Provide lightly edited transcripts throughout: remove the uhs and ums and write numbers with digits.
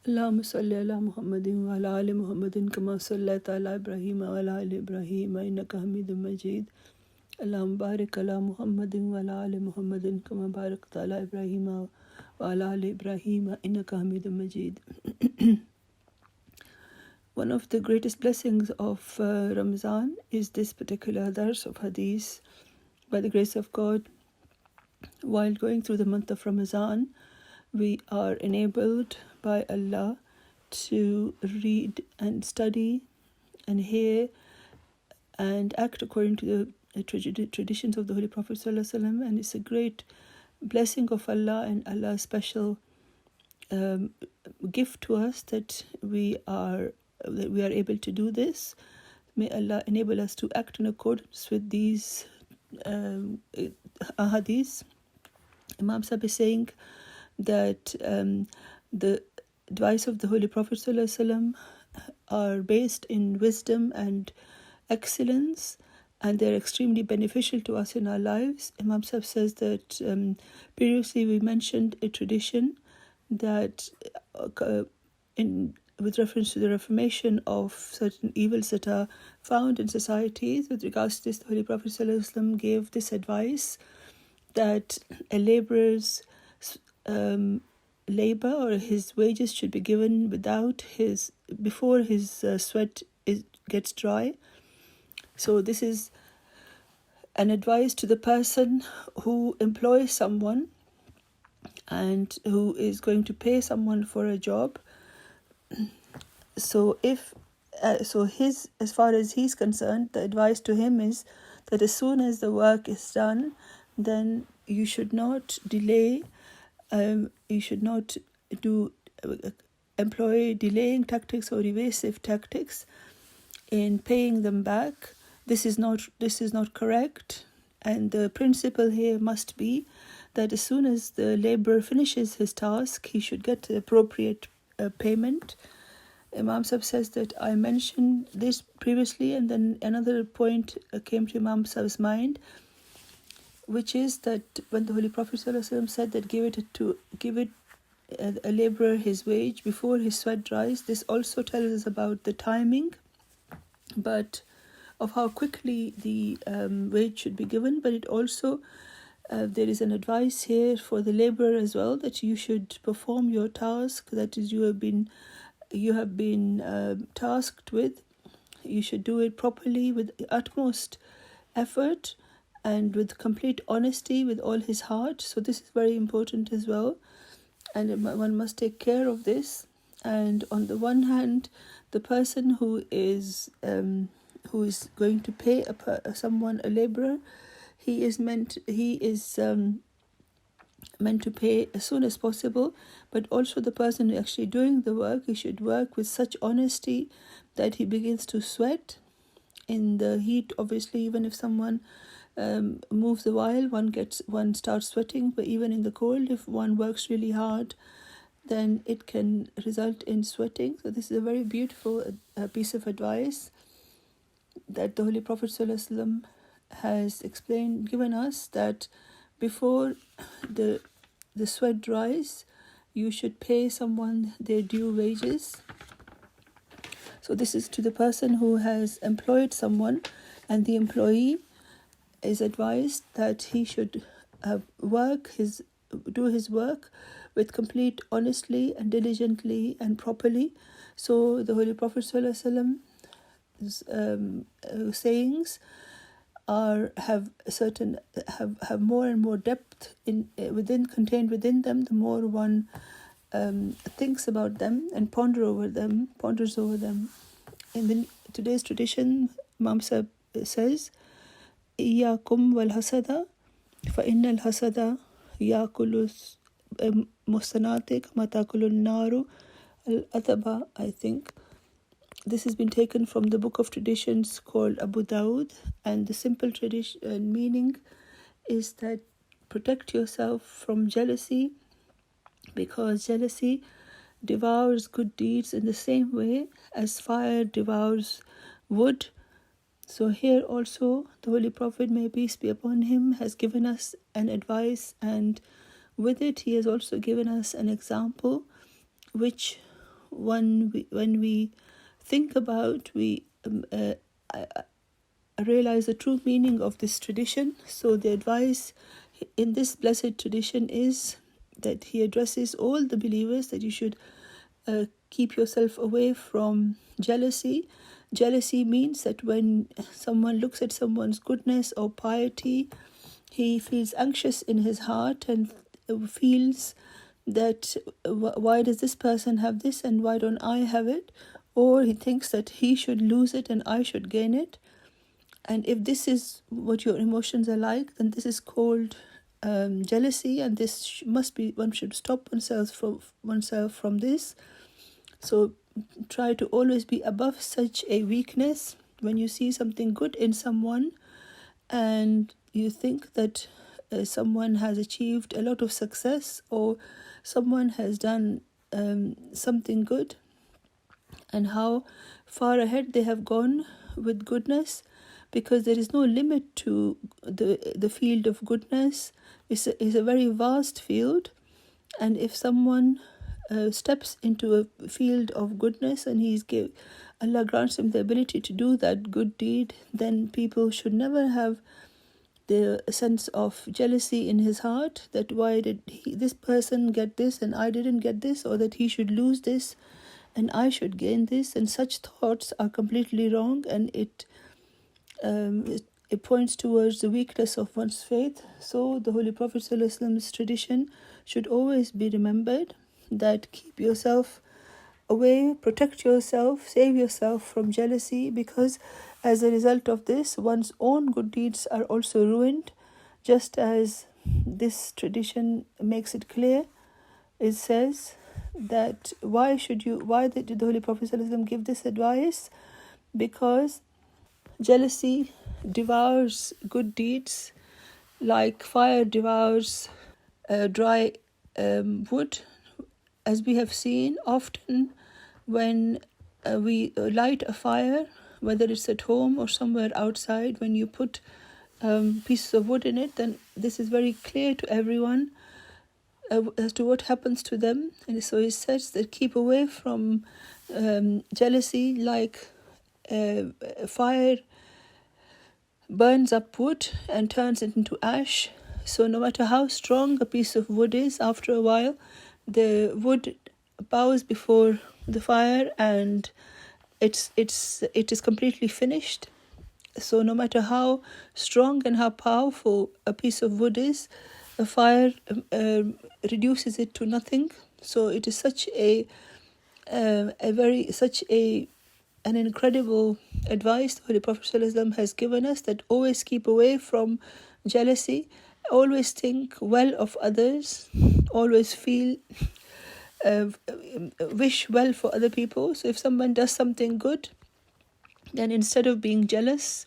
اللهم صل على محمد وعلى آل محمد كما صليت على إبراهيم وعلى آل إبراهيم إنك حميد مجيد. اللهم بارك على محمد وعلى آل محمد كما باركت على إبراهيم وعلى آل إبراهيم إنك حميد مجيد. One of the greatest blessings of Ramadan is this particular dars of Hadith. By the grace of God, while going through the month of Ramadan, we are enabled by Allah to read and study and hear and act according to the traditions of the Holy Prophet ﷺ, and it's a great blessing of Allah and Allah's special gift to us that we are able to do this. May Allah enable us to act in accordance with these ahadiths. Imam Sahib is saying that the advice of the Holy Prophet ﷺ are based in wisdom and excellence, and they're extremely beneficial to us in our lives. Imam Sahib says that previously we mentioned a tradition that with reference to the reformation of certain evils that are found in societies. With regards to this, the Holy Prophet ﷺ gave this advice that a laborer's labor or his wages should be given before his sweat gets dry. So this is an advice to the person who employs someone and who is going to pay someone for a job. So as far as he's concerned, the advice to him is that as soon as the work is done, then you should not delay. You should not employ delaying tactics or evasive tactics in paying them back. This is not correct, and the principle here must be that as soon as the laborer finishes his task, he should get the appropriate payment. Imam Sahib says that I mentioned this previously, and then another point came to Imam Sahib's mind, which is that when the Holy Prophet ﷺ said that give a laborer his wage before his sweat dries, this also tells us about the timing, but of how quickly the wage should be given. But it also there is an advice here for the laborer as well, that you should perform your task that is you have been tasked with. You should do it properly with utmost effort and with complete honesty with all his heart. So this is very important as well, and one must take care of this. And on the one hand, the person who is going to pay a laborer, he is meant to pay as soon as possible, but also the person actually doing the work, he should work with such honesty that he begins to sweat in the heat. Obviously, even if someone moves a while, one starts sweating, but even in the cold, if one works really hard, then it can result in sweating. So this is a very beautiful piece of advice that the Holy Prophet ﷺ has given us, that before the sweat dries, you should pay someone their due wages. So this is to the person who has employed someone, and the employee is advised that he should do his work with complete honesty and diligently and properly. So the Holy Prophet ﷺ sayings have more and more depth contained within them, the more one thinks about them and ponders over them. In today's tradition, Imam Sahib says, إياكم والحسد فإن الحسد يأكل المحسنات كما تأكل النار الأثب. I think this has been taken from the book of traditions called Abu Dawud, and the simple tradition meaning is that protect yourself from jealousy, because jealousy devours good deeds in the same way as fire devours wood. So here also the Holy Prophet, may peace be upon him, has given us an advice, and with it he has also given us an example which when we think about, we realize the true meaning of this tradition. So the advice in this blessed tradition is that he addresses all the believers that you should keep yourself away from jealousy. Jealousy means that when someone looks at someone's goodness or piety, he feels anxious in his heart and feels that why does this person have this and why don't I have it? Or he thinks that he should lose it and I should gain it. And if this is what your emotions are like, then this is called jealousy, and this must be, one should stop oneself from this. So try to always be above such a weakness. When you see something good in someone and you think that someone has achieved a lot of success, or someone has done something good, and how far ahead they have gone with goodness, because there is no limit to the field of goodness. It's a very vast field, and if someone steps into a field of goodness and Allah grants him the ability to do that good deed, then people should never have the sense of jealousy in his heart, that why did this person get this and I didn't get this, or that he should lose this and I should gain this. And such thoughts are completely wrong, and it points towards the weakness of one's faith. So the Holy Prophet ﷺ's tradition should always be remembered, that keep yourself away, protect yourself, save yourself from jealousy, because as a result of this, one's own good deeds are also ruined. Just as this tradition makes it clear, it says that why did the Holy Prophet ﷺ give this advice? Because jealousy devours good deeds like fire devours dry wood. As we have seen, often when we light a fire, whether it's at home or somewhere outside, when you put pieces of wood in it, then this is very clear to everyone as to what happens to them. And so it says that keep away from jealousy, like fire burns up wood and turns it into ash. So no matter how strong a piece of wood is, after a while the wood bows before the fire and it is completely finished. So no matter how strong and how powerful a piece of wood is, the fire reduces it to nothing. So it is such an incredible advice the Holy Prophet ﷺ has given us, that always keep away from jealousy, always think well of others, always wish well for other people. So if someone does something good, then instead of being jealous,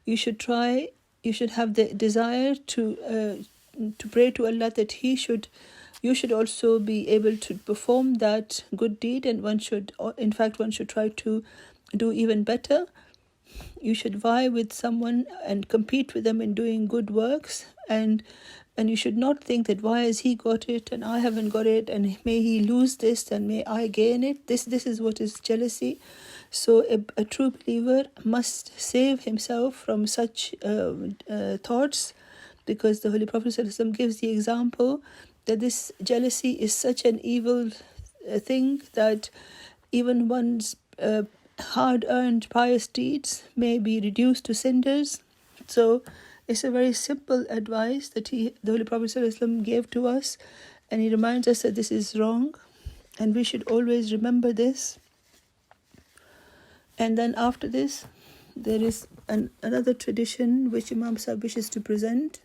you should have the desire to pray to Allah that you should also be able to perform that good deed, and one should try to do even better. You should vie with someone and compete with them in doing good works, and you should not think that why has he got it and I haven't got it, and may he lose this and may I gain it. This is what is jealousy. So a true believer must save himself from such thoughts, because the Holy Prophet ﷺ gives the example that this jealousy is such an evil thing that even one's hard-earned pious deeds may be reduced to cinders. So it's a very simple advice that the Holy Prophet ﷺ gave to us, and he reminds us that this is wrong and we should always remember this. And then after this, there is another tradition which Imam Sahib wishes to present.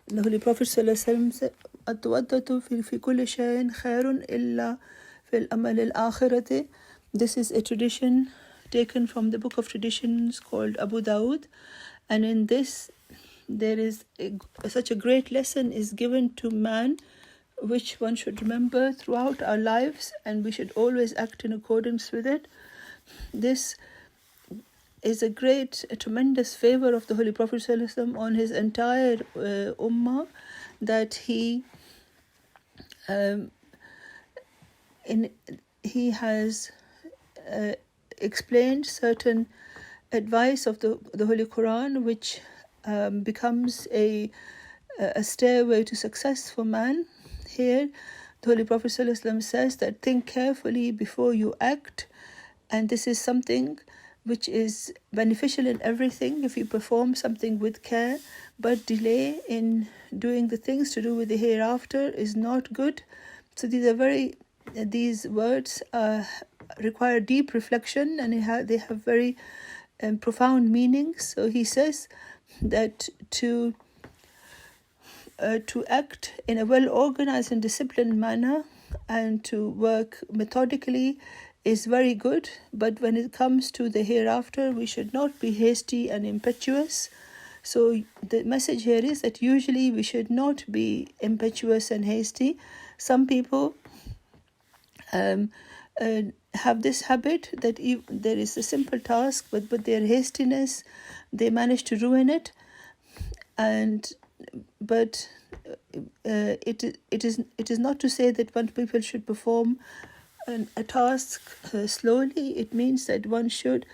The Holy Prophet ﷺ said, "At-tawaddatu fi kulli shay'in khairun illa fil amal al-akhirati." This is a tradition taken from the book of traditions called Abu Dawud, and in this there is such a great lesson is given to man, which one should remember throughout our lives, and we should always act in accordance with it. This is a tremendous favor of the Holy Prophet ﷺ on his entire ummah, that he he has explained certain advice of the Holy Quran, which becomes a stairway to success for man. Here, the Holy Prophet ﷺ says that think carefully before you act, and this is something which is beneficial in everything if you perform something with care, but delay in doing the things to do with the hereafter is not good. So these words require deep reflection, and they have very profound meanings. So he says that to act in a well-organized and disciplined manner and to work methodically is very good, but when it comes to the hereafter, we should not be hasty and impetuous. So the message here is that usually we should not be impetuous and hasty. Some people have this habit that there is a simple task, but their hastiness, they manage to ruin it. But it is not to say that one people should perform a task slowly. It means that one should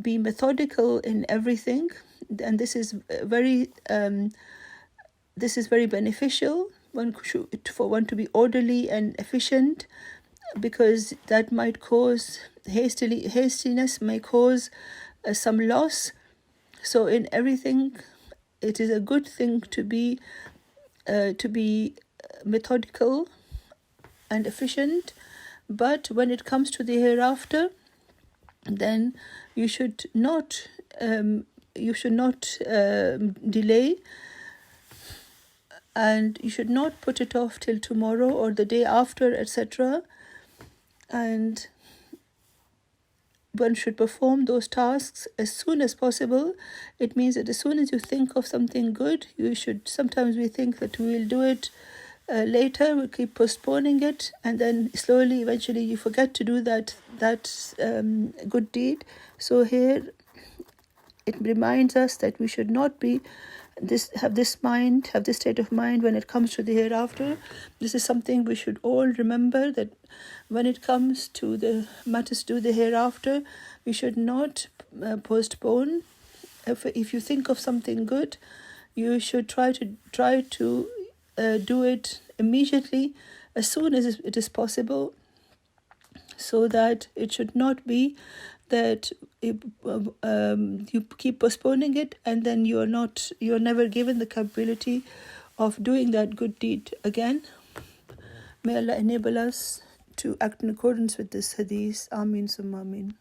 be methodical in everything, and this is very beneficial. For one to be orderly and efficient, because that might cause hastiness may cause some loss. So in everything, it is a good thing to be methodical and efficient. But when it comes to the hereafter, then you should not delay, and you should not put it off till tomorrow or the day after, etc. And one should perform those tasks as soon as possible. It means that as soon as you think of something good, sometimes we think that we will do it later, we keep postponing it, and then slowly, eventually you forget to do that good deed. So here it reminds us that we should not have this state of mind when it comes to the hereafter. This is something we should all remember, that when it comes to the matters to do the hereafter, we should not postpone. If you think of something good, you should try to do it immediately, as soon as it is possible, so that it should not be that you keep postponing it, and then you're never given the capability of doing that good deed again. May Allah enable us to act in accordance with this hadith. Ameen summa ameen.